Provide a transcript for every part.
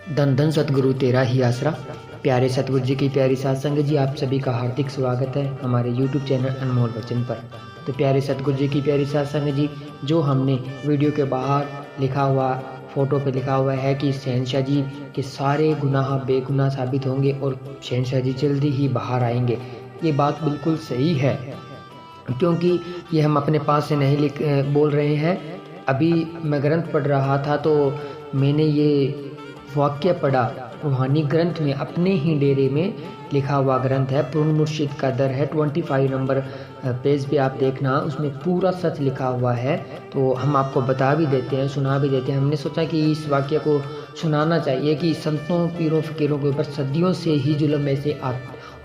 धन धन सतगुरु तेरा ही आसरा। प्यारे सतगुरु जी की प्यारी साध संगत जी, आप सभी का हार्दिक स्वागत है हमारे YouTube चैनल अनमोल वचन पर। तो प्यारे सतगुरु जी की प्यारी साध संगत जी, जो हमने वीडियो के बाहर लिखा हुआ फोटो पे लिखा हुआ है कि शहनशाह जी के सारे गुनाह बेगुनाह साबित होंगे और शहनशाह जी जल्दी ही बाहर आएंगे, ये बात बिल्कुल सही है, क्योंकि ये हम अपने पास से नहीं बोल रहे हैं। अभी मैं ग्रंथ पढ़ रहा था तो मैंने ये वाक्य पढ़ा रूहानी ग्रंथ में, अपने ही डेरे में लिखा हुआ ग्रंथ है, पूर्ण मुर्शिद का दर है, 25 नंबर पेज पे आप देखना, उसमें पूरा सच लिखा हुआ है। तो हम आपको बता भी देते हैं, सुना भी देते हैं। हमने सोचा कि इस वाक्य को सुनाना चाहिए कि संतों पीरों फकीरों के ऊपर सदियों से ही जुल्म ऐसे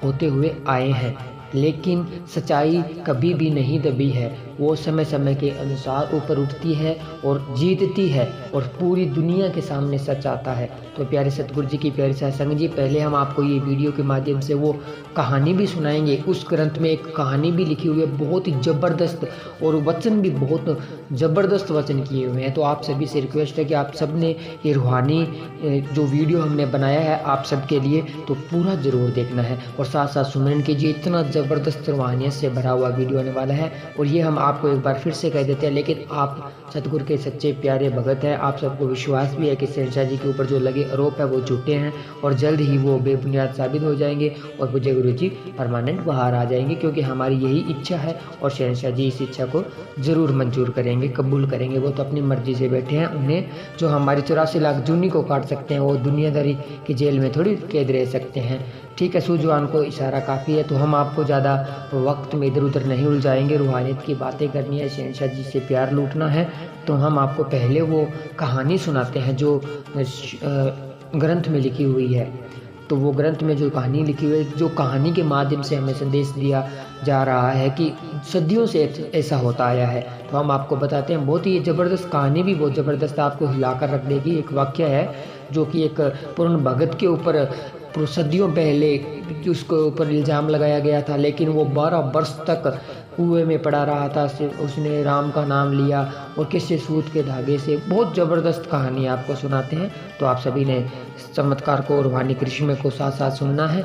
होते हुए आए हैं, लेकिन सच्चाई कभी भी नहीं दबी है। वो समय समय के अनुसार ऊपर उठती है और जीतती है और पूरी दुनिया के सामने सच आता है। तो प्यारे सतगुरु जी की प्यारी साध संगत जी, पहले हम आपको ये वीडियो के माध्यम से वो कहानी भी सुनाएंगे। उस ग्रंथ में एक कहानी भी लिखी हुई है, बहुत ही ज़बरदस्त, और वचन भी बहुत ज़बरदस्त वचन किए हुए हैं। तो आप सभी से रिक्वेस्ट है कि आप सब ने ये रूहानी जो वीडियो हमने बनाया है आप सबके लिए, तो पूरा ज़रूर देखना है और साथ साथ सुमरन कीजिए। इतना ज़बरदस्त रूहानियत से भरा हुआ वीडियो आने वाला है। और ये हम आपको एक बार फिर से कह देते हैं, लेकिन आप सतगुरु के सच्चे प्यारे भगत हैं, आप सबको विश्वास भी है कि शहनशाह जी के ऊपर जो लगे आरोप है वो झूठे हैं और जल्द ही वो बेबुनियाद साबित हो जाएंगे और पूज्य गुरु जी परमानेंट बाहर आ जाएंगे, क्योंकि हमारी यही इच्छा है और शहनशाह जी इस इच्छा को ज़रूर मंजूर करेंगे, कबूल करेंगे। वो तो अपनी मर्जी से बैठे हैं, उन्हें जो हमारी 84 लाख जूनी को काट सकते हैं वो दुनियादारी की जेल में थोड़ी कैद रह सकते हैं। ठीक है, सूझवान को इशारा काफ़ी है। तो हम आपको ज़्यादा वक्त में इधर उधर नहीं उलझाएंगे, रूहानियत की बातें करनी है, शहनशाह जी से प्यार लूटना है। तो हम आपको पहले वो कहानी सुनाते हैं जो ग्रंथ में लिखी हुई है। तो वो ग्रंथ में जो कहानी लिखी हुई है, जो कहानी के माध्यम से हमें संदेश दिया जा रहा है कि सदियों से ऐसा होता आया है, तो हम आपको बताते हैं। बहुत ही ज़बरदस्त कहानी भी, बहुत ज़बरदस्त, आपको हिलाकर रख देगी। एक वाक्य है जो कि एक पूर्ण भगत के ऊपर सदियों पहले उसके ऊपर इल्ज़ाम लगाया गया था, लेकिन वो 12 वर्ष तक कुएं में पड़ा रहा था। उसने राम का नाम लिया और किसी सूत के धागे से, बहुत ज़बरदस्त कहानी आपको सुनाते हैं। तो आप सभी ने चमत्कार को, रूहानी कृष्ण को साथ साथ सुनना है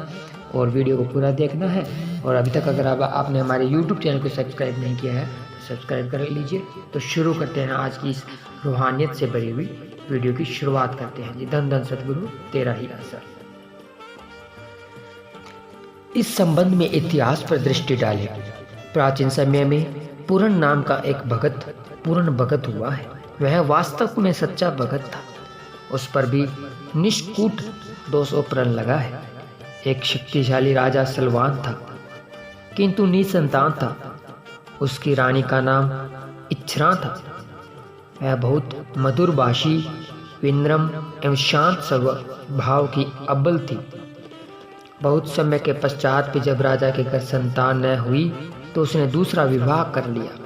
और वीडियो को पूरा देखना है। और अभी तक अगर आपने हमारे YouTube चैनल को सब्सक्राइब नहीं किया है तो सब्सक्राइब कर लीजिए। तो शुरू करते हैं आज की इस रूहानियत से भरी हुई वीडियो की शुरुआत करते हैं जी। धन धन सतगुरु तेरा ही असर। इस संबंध में इतिहास पर दृष्टि डालें। प्राचीन समय में पूरन नाम का एक भगत पूर्ण भगत हुआ है। वह वास्तव में सच्चा भगत था, उस पर भी निष्कूट दोषों प्रण लगा है। एक शक्तिशाली राजा सलवान था, किंतु निसंतान था। उसकी रानी का नाम इच्छरा था। वह बहुत मधुरभाषी, विनम्र एवं शांत स्वभाव की अब्बल थी। बहुत समय के पश्चात भी जब राजा के घर संतान न हुई तो उसने दूसरा विवाह कर लिया।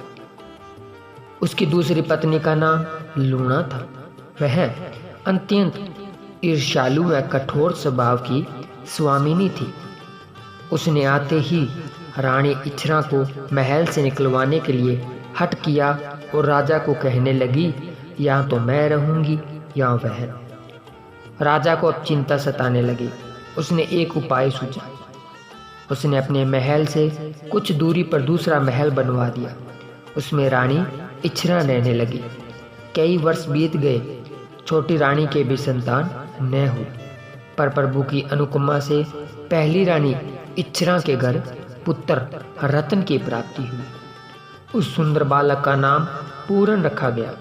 उसकी दूसरी पत्नी का नाम लूना था। वह अत्यंत ईर्ष्यालु व कठोर स्वभाव की स्वामिनी थी। उसने आते ही रानी इच्छरा को महल से निकलवाने के लिए हठ किया और राजा को कहने लगी, या तो मैं रहूंगी या वह। राजा को अब चिंता सताने लगी। उसने एक उपाय सूझा। उसने अपने महल से कुछ दूरी पर दूसरा महल बनवा दिया। उसमें रानी इच्छरा रहने लगी। कई वर्ष बीत गए, छोटी रानी के भी संतान न हुई, पर प्रभु की अनुकंपा से पहली रानी इच्छरा के घर पुत्र रतन की प्राप्ति हुई। उस सुंदर बालक का नाम पूरन रखा गया।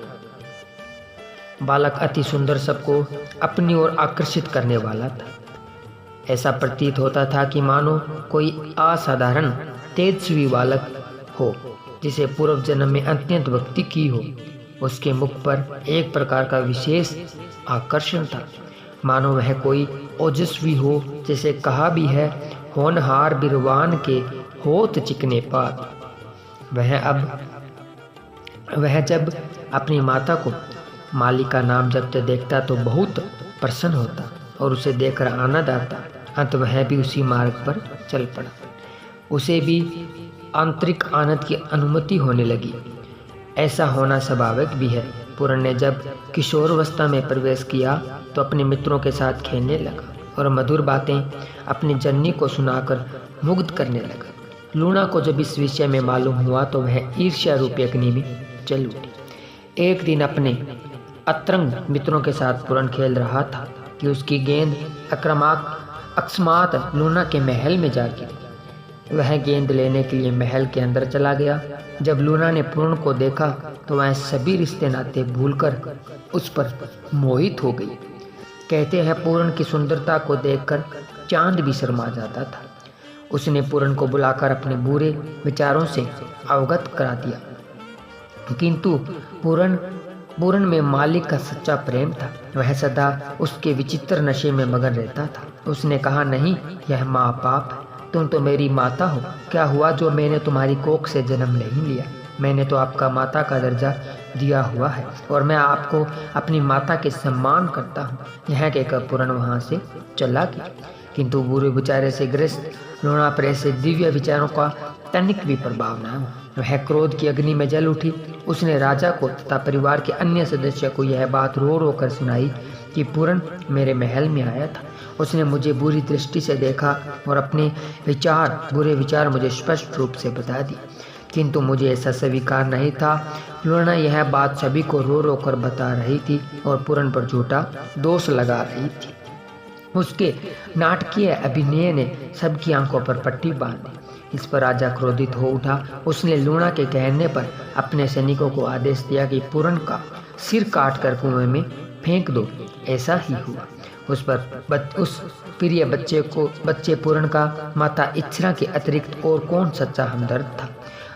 बालक अति सुंदर, सबको अपनी ओर आकर्षित करने वाला था। ऐसा प्रतीत होता था कि मानो कोई असाधारण तेजस्वी बालक हो, जिसे पूर्व जन्म में अत्यंत भक्ति की हो। उसके मुख पर एक प्रकार का विशेष आकर्षण था, मानो वह कोई ओजस्वी हो, जैसे कहा भी है, होनहार बिरवान के होत चिकने पात। वह जब अपनी माता को माली का नाम जपते देखता तो बहुत प्रसन्न होता और उसे देखकर आनंद आता। अंत वह भी उसी मार्ग पर चल पड़ा। उसे भी आंतरिक आनंद की अनुमति होने लगी। ऐसा होना स्वाभाविक भी है। पूरन ने जब किशोरावस्था में प्रवेश किया तो अपने मित्रों के साथ खेलने लगा और मधुर बातें अपनी जननी को सुनाकर मुग्ध करने लगा। लूना को जब इस विषय में मालूम हुआ तो वह ईर्ष्या रूपी अग्नि में जल उठी। एक दिन अपने अतरंग मित्रों के साथ पूरन खेल रहा था कि उसकी गेंद अकस्मात लूना के महल में जा गिरी। वह गेंद लेने के लिए महल के अंदर चला गया। जब लूना ने पूरन को देखा तो वह सभी रिश्ते नाते भूलकर उस पर मोहित हो गई। कहते हैं पूरन की सुंदरता को देखकर चांद भी शर्मा जाता था। उसने पूरन को बुलाकर अपने बुरे विचारों से अवगत करा दिया, किंतु पूरन में मालिक का सच्चा प्रेम था। वह सदा उसके विचित्र नशे में मगन रहता था। उसने कहा, नहीं, यह माँ पाप है। तुम तो मेरी माता हो। क्या हुआ जो मैंने तुम्हारी कोख से जन्म नहीं लिया? मैंने तो आपका माता का दर्जा दिया हुआ है और मैं आपको अपनी माता के सम्मान करता हूँ। यह कहकर पूरन वहाँ से चला गया, किंतु बुरे विचारे से ग्रस्त लूना पर ऐसे दिव्य विचारों का तनिक भी प्रभाव न हुआ। वह क्रोध की अग्नि में जल उठी। उसने राजा को तथा परिवार के अन्य सदस्यों को यह बात रो रो कर सुनाई कि पूरन मेरे महल में आया था। उसने मुझे बुरी दृष्टि से देखा और अपने बुरे विचार मुझे स्पष्ट रूप से बता दिए, किंतु मुझे ऐसा स्वीकार नहीं था। लूना यह बात सभी को रो रो कर बता रही थी और पूरन पर झूठा दोष लगा रही थी। उसके नाटकीय अभिनय ने सबकी आंखों पर पट्टी बांध दी। इस पर राजा क्रोधित हो उठा। उसने लूना के कहने पर अपने सैनिकों को आदेश दिया कि पूरन का सिर काट कर कुएं में फेंक दो। ऐसा ही हुआ। उस प्रिय बच्चे पूरन का माता इच्छरा के अतिरिक्त और कौन सच्चा हमदर्द था।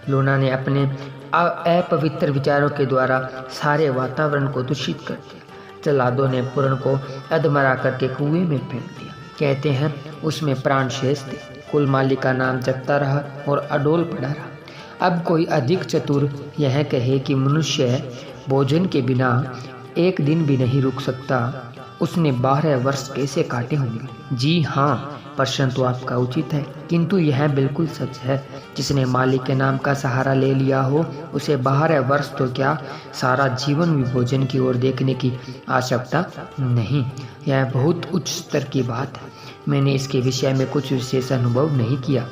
लूना ने अपने अपवित्र विचारों के द्वारा सारे वातावरण को दूषित कर दिया। जल्लादों ने पूरन को अधमरा करके कुएं में फेंक दिया। कहते हैं उसमें प्राण शेष थे। कुल मालिक का नाम जगता रहा और अडोल पड़ा रहा। अब कोई अधिक चतुर यह कहे कि मनुष्य भोजन के बिना एक दिन भी नहीं रुक सकता, उसने 12 वर्ष कैसे काटे होंगे? जी हाँ, प्रश्न तो आपका उचित है, किंतु यह बिल्कुल सच है। जिसने मालिक के नाम का सहारा ले लिया हो उसे 12 वर्ष तो क्या, सारा जीवन भी भोजन की ओर देखने की आवश्यकता नहीं। यह बहुत उच्च स्तर की बात है। मैंने इसके विषय में कुछ विशेष अनुभव नहीं किया।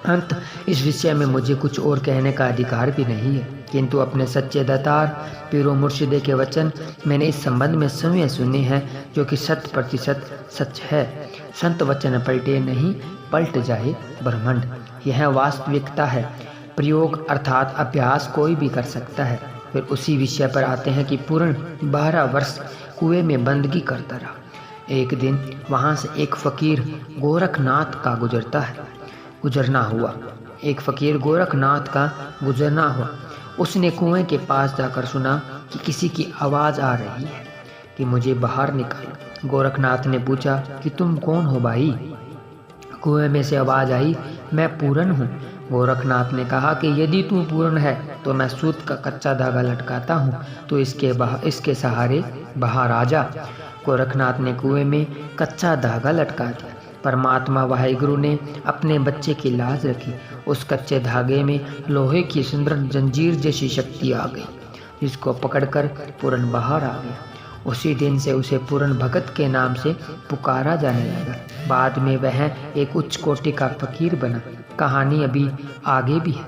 अंत इस विषय में मुझे कुछ और कहने का अधिकार भी नहीं है, किंतु अपने सच्चे दातार पीरो मुर्शिदे के वचन मैंने इस संबंध में स्वयं सुने हैं, जो कि 100% सच है। संत वचन पलटे नहीं, पलट जाए ब्रह्मांड। यह वास्तविकता है। प्रयोग अर्थात अभ्यास कोई भी कर सकता है। फिर उसी विषय पर आते हैं कि पूर्ण 12 वर्ष कुएं में बंदगी करता रहा। एक दिन वहाँ से एक फकीर गोरखनाथ का गुजरना हुआ। उसने कुएं के पास जाकर सुना कि किसी की आवाज़ आ रही है कि मुझे बाहर निकालो। गोरखनाथ ने पूछा कि तुम कौन हो भाई? कुएं में से आवाज़ आई, मैं पूरन हूँ। गोरखनाथ ने कहा कि यदि तू पूरन है तो मैं सूत का कच्चा धागा लटकाता हूँ, तो इसके सहारे बाहर आ जा। गोरखनाथ ने कुएं में कच्चा धागा लटका दिया। परमात्मा वाहिगुरु ने अपने बच्चे की लाज रखी। उस कच्चे धागे में लोहे की सुंदर जंजीर जैसी शक्ति आ गई, जिसको पकड़कर पूरन बाहर आ गया। उसी दिन से उसे पूरन भगत के नाम से पुकारा जाने लगा। बाद में वह एक उच्च कोटि का फकीर बना। कहानी अभी आगे भी है,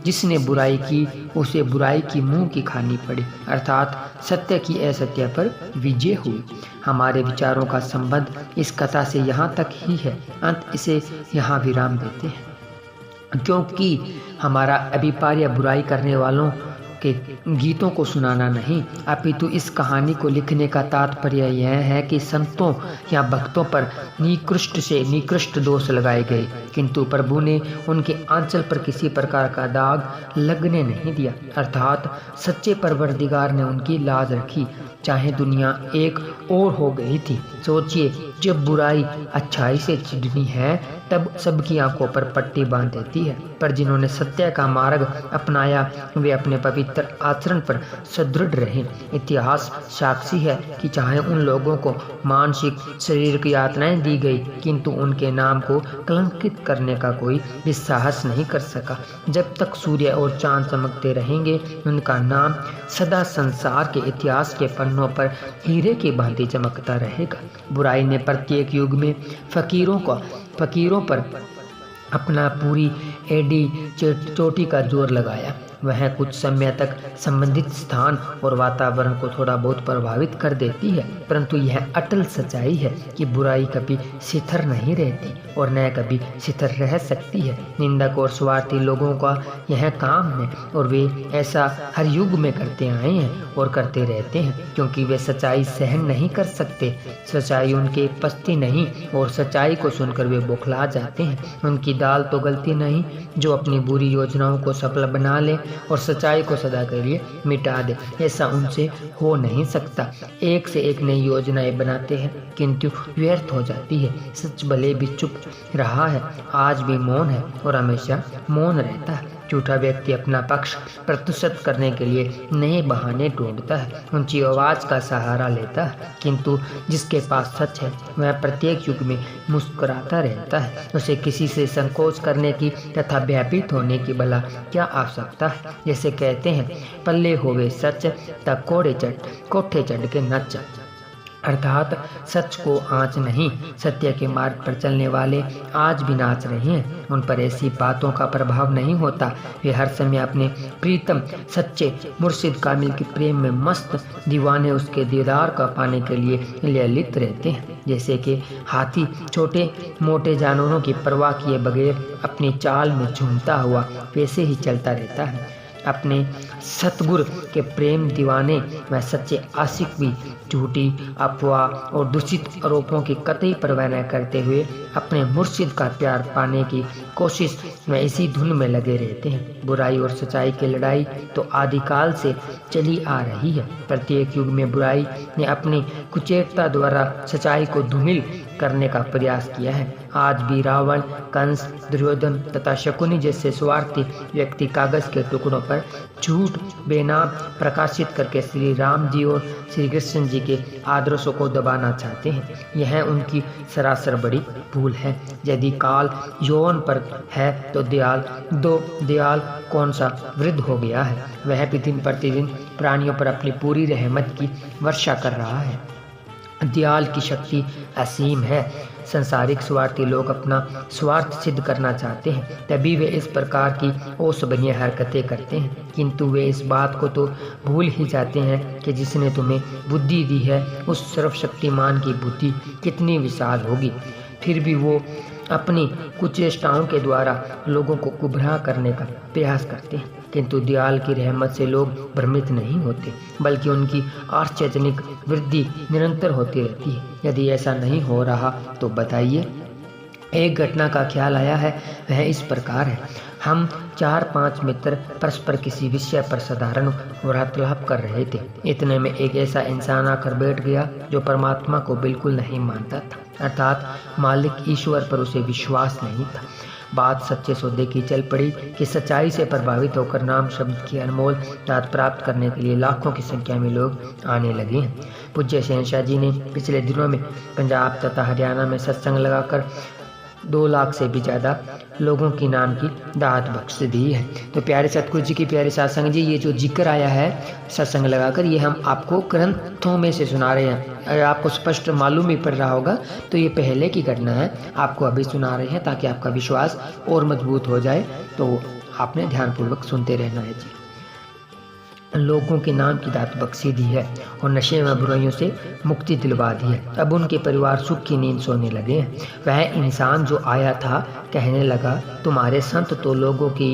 जिसने बुराई की उसे बुराई की मुंह की खानी पड़ी, अर्थात सत्य की असत्य पर विजय हुई। हमारे विचारों का संबंध इस कथा से यहाँ तक ही है। अंत इसे यहाँ विराम देते हैं, क्योंकि हमारा अभिप्राय बुराई करने वालों के गीतों को सुनाना नहीं, अपितु इस कहानी को लिखने का तात्पर्य यह है कि संतों या भक्तों पर निकृष्ट से निकृष्ट दोष लगाए गए, किंतु प्रभु ने उनके आंचल पर किसी प्रकार का दाग लगने नहीं दिया, अर्थात सच्चे परवरदिगार ने उनकी लाज रखी, चाहे दुनिया एक और हो गई थी। सोचिए, जब बुराई अच्छाई से चिढ़नी है तब सबकी आंखों पर पट्टी बांध देती है। पर जिन्होंने सत्य का मार्ग अपनाया वे अपने पवित्र आचरण पर सुदृढ़ रहे। इतिहास साक्षी है कि चाहे उन लोगों को मानसिक शरीर की यातनाएं दी गई, किंतु उनके नाम को कलंकित करने का कोई भी साहस नहीं कर सका। जब तक सूर्य और चांद चमकते रहेंगे, उनका नाम सदा संसार के इतिहास के पन्नों पर हीरे की भांति चमकता रहेगा। बुराई ने प्रत्येक युग में फकीरों पर अपना पूरी एडी चोटी का जोर लगाया। वह कुछ समय तक संबंधित स्थान और वातावरण को थोड़ा बहुत प्रभावित कर देती है, परंतु यह अटल सच्चाई है कि बुराई कभी शिथिर नहीं रहती और न कभी शिथिर रह सकती है। निंदक और स्वार्थी लोगों का यह काम है और वे ऐसा हर युग में करते आए हैं और करते रहते हैं, क्योंकि वे सच्चाई सहन नहीं कर सकते। सच्चाई उनके पछती नहीं और सच्चाई को सुनकर वे बौखला जाते हैं। उनकी दाल तो गलती नहीं जो अपनी बुरी योजनाओं को सफल बना ले और सच्चाई को सदा के लिए मिटा दे। ऐसा उनसे हो नहीं सकता। एक से एक नई योजनाएं बनाते हैं, किंतु व्यर्थ हो जाती है। सच भले भी चुप रहा है, आज भी मौन है और हमेशा मौन रहता है। झूठा व्यक्ति अपना पक्ष प्रस्तुत करने के लिए नए बहाने ढूंढता है, ऊंची आवाज का सहारा लेता है, किंतु जिसके पास सच है वह प्रत्येक युग में मुस्कुराता रहता है। उसे किसी से संकोच करने की तथा भयभीत होने की भला क्या आवश्यकता है। जैसे कहते हैं, पल्ले होवे सच तब कोठे चढ़ के नच, अर्थात सच को आँच नहीं, सत्य के मार्ग पर चलने वाले आज भी नाच रहे हैं। उन पर ऐसी बातों का प्रभाव नहीं होता। वे हर समय अपने प्रीतम सच्चे मुर्शिद कामिल के प्रेम में मस्त, दीवाने उसके दीदार का पाने के लिए ललित रहते हैं। जैसे कि हाथी छोटे मोटे जानवरों की परवाह किए बगैर अपनी चाल में झूमता हुआ वैसे ही चलता रहता है। अपने सतगुर के प्रेम दीवाने व सच्चे आशिक भी झूठी अफवाह और दूषित आरोपों की कतई परवाह न करते हुए अपने मुर्शिद का प्यार पाने की कोशिश में इसी धुन में लगे रहते हैं। बुराई और सच्चाई की लड़ाई तो आदिकाल से चली आ रही है। प्रत्येक युग में बुराई ने अपनी कुचेष्टा द्वारा सच्चाई को धूमिल करने का प्रयास किया है। आज भी रावण, कंस, दुर्योधन तथा शकुनी जैसे स्वार्थी व्यक्ति कागज के टुकड़ों पर झूठ बेनाम प्रकाशित करके श्री राम जी और श्री कृष्ण जी के आदर्शों को दबाना चाहते हैं। यह उनकी सरासर बड़ी भूल है। यदि काल यौवन पर है तो दयाल कौन सा वृद्ध हो गया है। वह भी दिन प्रतिदिन प्राणियों पर अपनी पूरी रहमत की वर्षा कर रहा है। दयाल की शक्ति असीम है। संसारिक स्वार्थी लोग अपना स्वार्थ सिद्ध करना चाहते हैं, तभी वे इस प्रकार की अशोभनीय हरकतें करते हैं, किंतु वे इस बात को तो भूल ही जाते हैं कि जिसने तुम्हें बुद्धि दी है उस सर्वशक्तिमान की बुद्धि कितनी विशाल होगी। फिर भी वो अपनी कुचेष्टाओं के द्वारा लोगों को गुमराह करने का प्रयास करते हैं, किंतु दयाल की रहमत से लोग भ्रमित नहीं होते, बल्कि उनकी आश्चर्यजनक वृद्धि निरंतर होती रहती है। यदि ऐसा नहीं हो रहा तो बताइए। एक घटना का ख्याल आया है, वह इस प्रकार है। हम 4-5 मित्र परस्पर किसी विषय पर साधारण वार्तालाप कर रहे थे। इतने में एक ऐसा इंसान आकर बैठ गया जो परमात्मा को बिल्कुल नहीं मानता था, अर्थात मालिक ईश्वर पर उसे विश्वास नहीं था। बात सच्चे सौदे की चल पड़ी कि सच्चाई से प्रभावित होकर नाम शब्द की अनमोल दात प्राप्त करने के लिए लाखों की संख्या में लोग आने लगे हैं। पूज्य शहंशाह जी ने पिछले दिनों में पंजाब तथा हरियाणा में सत्संग लगाकर 2 लाख से भी ज़्यादा लोगों की नाम की दात बख्श दी है। तो प्यारे सतगुरु जी की प्यारे सत्संग जी, ये जो जिक्र आया है सत्संग लगाकर, ये हम आपको ग्रंथों में से सुना रहे हैं। अगर आपको स्पष्ट मालूम ही पड़ रहा होगा तो ये पहले की घटना है, आपको अभी सुना रहे हैं ताकि आपका विश्वास और मजबूत हो जाए। तो आपने ध्यानपूर्वक सुनते रहना है जी। लोगों के नाम की दात बख्शी दी है और नशे व बुराइयों से मुक्ति दिलवा दी है। अब उनके परिवार सुख की नींद सोने लगे हैं। वह इंसान जो आया था कहने लगा, तुम्हारे संत तो लोगों की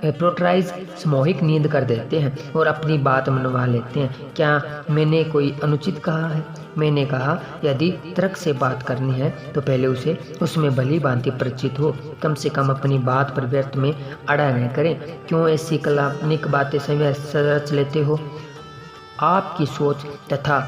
एप्रोटाइज सामूहिक नींद कर देते हैं और अपनी बात मनवा लेते हैं। क्या मैंने कोई अनुचित कहा है? मैंने कहा, यदि तर्क से बात करनी है तो पहले उसे उसमें भली भांति परिचित हो, कम से कम अपनी बात पर व्यर्थ में अड़ा न करें। क्यों ऐसी काल्पनिक बातें समय रच लेते हो? आपकी सोच तथा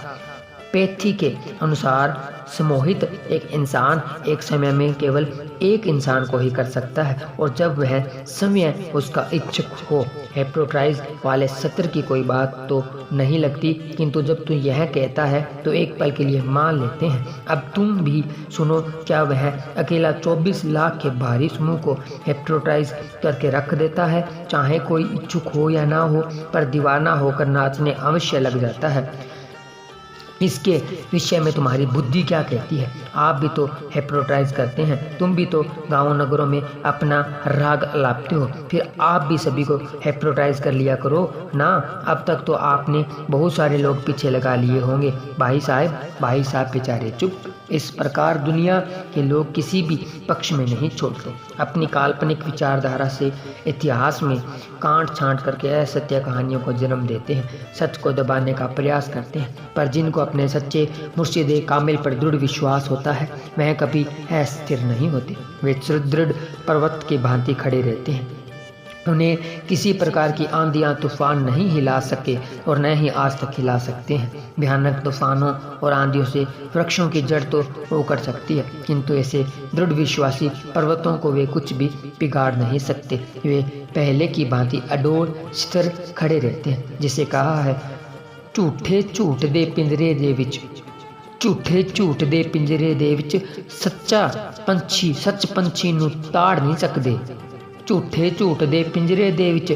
पैथी के अनुसार सम्मोहित एक इंसान एक समय में केवल एक इंसान को ही कर सकता है, और जब वह समय उसका इच्छुक हो। हिप्नोटाइज वाले सत्र की कोई बात तो नहीं लगती, किंतु जब तू यह कहता है तो एक पल के लिए मान लेते हैं। अब तुम भी सुनो, क्या वह अकेला 24 लाख के भारी समूह को हिप्नोटाइज करके रख देता है? चाहे कोई इच्छुक हो या ना हो, पर दीवाना होकर नाचने अवश्य लग जाता है। इसके विषय में तुम्हारी बुद्धि क्या कहती है? आप भी तो हिप्नोटाइज करते हैं, तुम भी तो गाँव नगरों में अपना राग अलापते हो, फिर आप भी सभी को हिप्नोटाइज कर लिया करो ना। अब तक तो आपने बहुत सारे लोग पीछे लगा लिए होंगे। भाई साहब बेचारे चुप। इस प्रकार दुनिया के लोग किसी भी पक्ष में नहीं छोड़ते, अपनी काल्पनिक विचारधारा से इतिहास में कांट छांट करके असत्य कहानियों को जन्म देते हैं, सच को दबाने का प्रयास करते हैं। पर जिनको अपने सच्चे मुर्शिदे कामिल पर दृढ़ विश्वास होता है, वह कभी अस्थिर नहीं होते। वे सुदृढ़ पर्वत की भांति खड़े रहते हैं। उन्हें किसी प्रकार की आंधियां तूफान नहीं हिला सके और न ही आज तक हिला सकते हैं। भयानक तूफानों और आंधियों से वृक्षों की जड़ तो उखड़ सकती है, किंतु ऐसे दृढ़ विश्वासी पर्वतों को वे कुछ भी बिगाड़ नहीं सकते। वे पहले की भांति अडोल स्थिर खड़े रहते हैं। जिसे कहा है, झूठे झूठ दे पिंजरे दे विच, झूठे झूठ दे पिंजरे दे विच सच पंछी नूं ताड़ नहीं सकदे। झूठे झूठ दे पिंजरे दे विच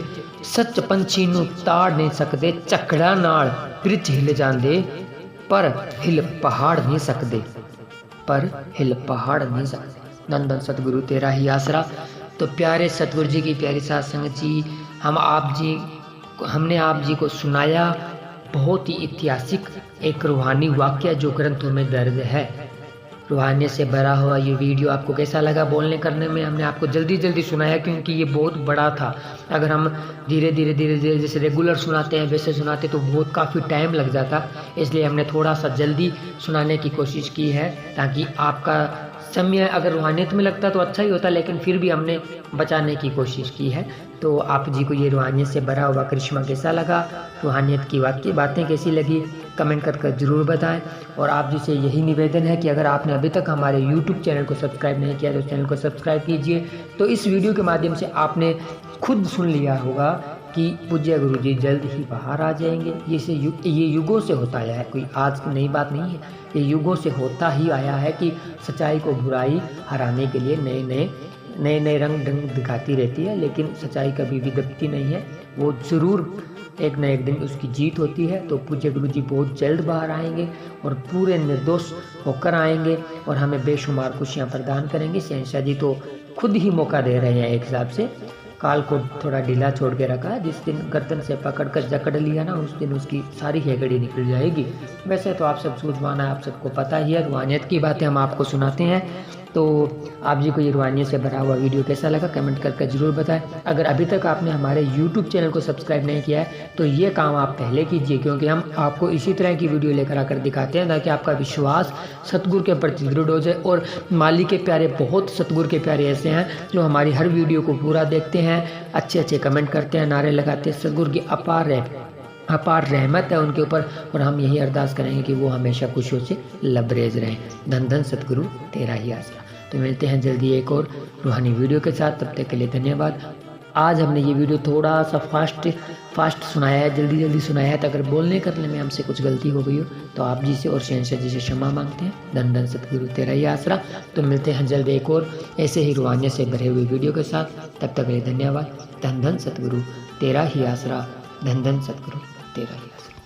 सच पंछी नूं ताड़ नहीं सकदे। झकड़ा नाल ब्रिज हिल जांदे, पर हिल पहाड़ नहीं सकदे। धन धन सतगुरु तेरा ही आसरा। तो प्यारे सतगुरु जी की प्यारी साध संगत जी, हमने आप जी को सुनाया बहुत ही ऐतिहासिक एक रूहानी वाक्य जो ग्रंथों में दर्ज है। रूहानियत से भरा हुआ ये वीडियो आपको कैसा लगा? बोलने करने में हमने आपको जल्दी सुनाया, क्योंकि ये बहुत बड़ा था। अगर हम धीरे धीरे जैसे रेगुलर सुनाते हैं वैसे सुनाते तो बहुत काफ़ी टाइम लग जाता, इसलिए हमने थोड़ा सा जल्दी सुनाने की कोशिश की है, ताकि आपका समय अगर रूहानियत में लगता तो अच्छा ही होता, लेकिन फिर भी हमने बचाने की कोशिश की है। तो आप जी को ये रूहानियत से भरा हुआ करिश्मा कैसा लगा, रूहानियत की वाकई बातें कैसी लगी, कमेंट कर ज़रूर बताएं। और आप जी से यही निवेदन है कि अगर आपने अभी तक हमारे YouTube चैनल को सब्सक्राइब नहीं किया तो चैनल को सब्सक्राइब कीजिए। तो इस वीडियो के माध्यम से आपने खुद सुन लिया होगा कि पूज्य गुरु जी जल्द ही बाहर आ जाएंगे। ये युगों से होता आया है, कोई आज की नई बात नहीं है, ये युगों से होता ही आया है कि सच्चाई को बुराई हराने के लिए नए रंग दिखाती रहती है, लेकिन सच्चाई कभी भी दबती नहीं है, वो ज़रूर एक न एक दिन उसकी जीत होती है। तो पूज्य गुरु जी बहुत जल्द बाहर आएंगे और पूरे निर्दोष होकर आएंगे और हमें बेशुमार खुशियाँ प्रदान करेंगे। शहंशाह जी तो खुद ही मौका दे रहे हैं एक हिसाब से। काल को थोड़ा ढीला छोड़ के रखा है, जिस दिन गर्दन से पकड़ कर जकड़ लिया ना, उस दिन उसकी सारी हेगड़ी निकल जाएगी। वैसे तो आप सब सूझवान है, आप सबको पता ही है, रूहानियत की बातें हम आपको सुनाते हैं। तो आप जी को ये रूहानियत से भरा हुआ वीडियो कैसा लगा कमेंट करके ज़रूर बताएं। अगर अभी तक आपने हमारे YouTube चैनल को सब्सक्राइब नहीं किया है तो ये काम आप पहले कीजिए, क्योंकि हम आपको इसी तरह की वीडियो लेकर आकर दिखाते हैं, ताकि आपका विश्वास सतगुरु के प्रति दृढ़ हो जाए। और माली के प्यारे, बहुत सतगुरु के प्यारे ऐसे हैं जो हमारी हर वीडियो को पूरा देखते हैं, अच्छे कमेंट करते हैं, नारे लगाते हैं। सतगुरु की अपार रहमत है उनके ऊपर, और हम यही अरदास करेंगे कि वो हमेशा खुशियों से लबरेज रहें। धन धन सतगुरु तेरा ही आसरा। तो मिलते हैं जल्दी एक और रूहानी वीडियो के साथ, तब तक के लिए धन्यवाद। आज हमने ये वीडियो थोड़ा सा फास्ट सुनाया है, जल्दी सुनाया है, तो अगर बोलने करने में हमसे कुछ गलती हो गई हो तो आप जी से और शहंशाह जी से क्षमा मांगते हैं। धन धन सतगुरु तेरा ही आसरा। तो मिलते हैं जल्द एक और ऐसे ही रूहानियत से भरे हुए वीडियो के साथ, तब तक के लिए धन्यवाद। धन धन सतगुरु तेरा ही आसरा। धन धन सतगुरु तेरा ही आसरा।